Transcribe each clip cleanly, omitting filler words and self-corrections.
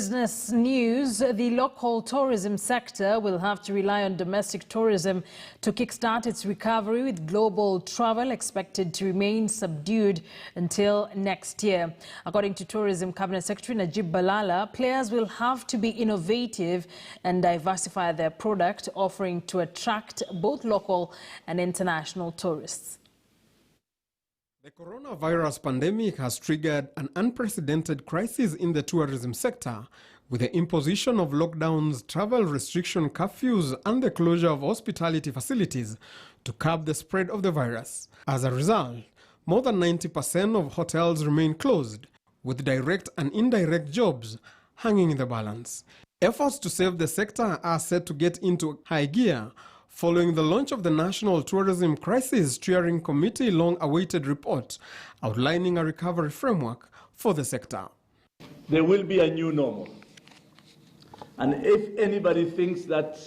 business news, the local tourism sector will have to rely on domestic tourism to kickstart its recovery, with global travel expected to remain subdued until next year. According to Tourism Cabinet Secretary Najib Balala, players will have to be innovative and diversify their product offering to attract both local and international tourists. The coronavirus pandemic has triggered an unprecedented crisis in the tourism sector, with the imposition of lockdowns, travel restriction curfews, and the closure of hospitality facilities to curb the spread of the virus. As a result, more than 90% of hotels remain closed, with direct and indirect jobs hanging in the balance. Efforts to save the sector are set to get into high gear following the launch of the National Tourism Crisis Steering Committee long-awaited report outlining a recovery framework for the sector. There will be a new normal. And if anybody thinks that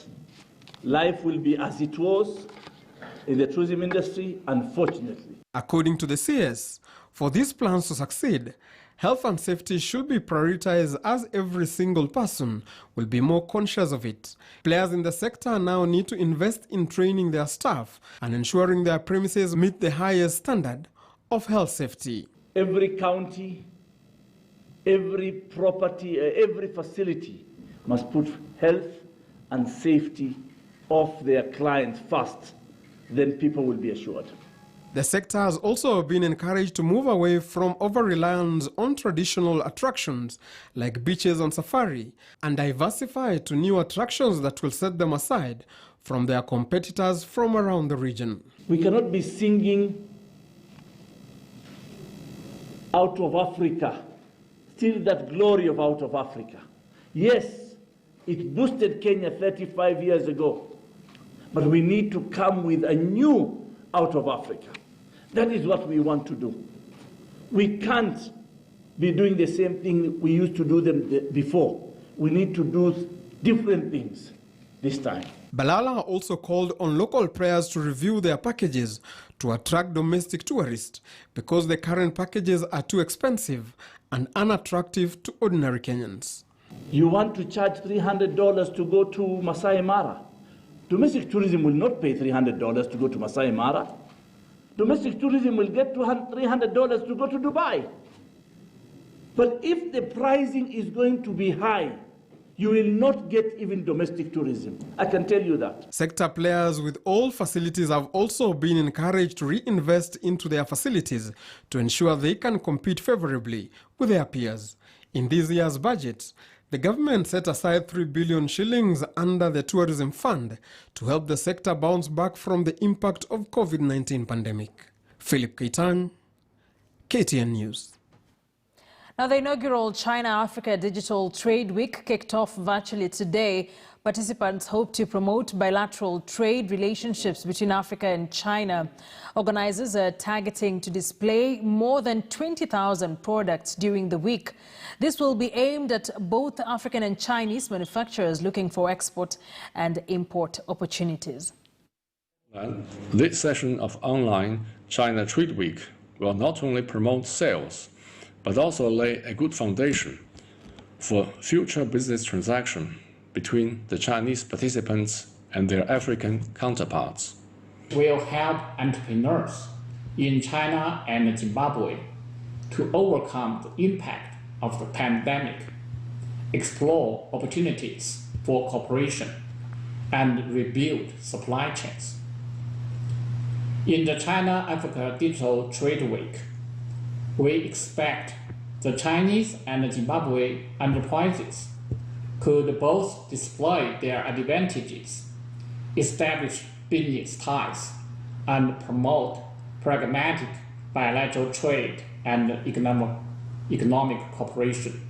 life will be as it was in the tourism industry, unfortunately. According to the CS, for these plans to succeed, health and safety should be prioritized, as every single person will be more conscious of it. Players in the sector now need to invest in training their staff and ensuring their premises meet the highest standard of health safety. Every county, every property, every facility must put health and safety of their clients first. Then people will be assured. The sector has also been encouraged to move away from over-reliance on traditional attractions like beaches and safari and diversify to new attractions that will set them aside from their competitors from around the region. We cannot be singing out of Africa, still that glory of out of Africa. Yes, it boosted Kenya 35 years ago, but we need to come with a new out of Africa. That is what we want to do. We can't be doing the same thing we used to do them before. We need to do different things this time. Balala also called on local players to review their packages to attract domestic tourists because the current packages are too expensive and unattractive to ordinary Kenyans. You want to charge $300 to go to Masai Mara. Domestic tourism will not pay $300 to go to Masai Mara. Domestic tourism will get $300 to go to Dubai. But if the pricing is going to be high, you will not get even domestic tourism. I can tell you that. Sector players with all facilities have also been encouraged to reinvest into their facilities to ensure they can compete favorably with their peers. In this year's budget, the government set aside 3 billion shillings under the tourism fund to help the sector bounce back from the impact of COVID-19 pandemic. Philip Kaitan, KTN News. Now, the inaugural China-Africa Digital Trade Week kicked off virtually today. Participants hope to promote bilateral trade relationships between Africa and China. Organizers are targeting to display more than 20,000 products during the week. This will be aimed at both African and Chinese manufacturers looking for export and import opportunities. This session of online China Trade Week will not only promote sales, but also lay a good foundation for future business transactions between the Chinese participants and their African counterparts. Will help entrepreneurs in China and Zimbabwe to overcome the impact of the pandemic, explore opportunities for cooperation, and rebuild supply chains. In the China-Africa Digital Trade Week, we expect the Chinese and Zimbabwe enterprises could both display their advantages, establish business ties, and promote pragmatic bilateral trade and economic cooperation.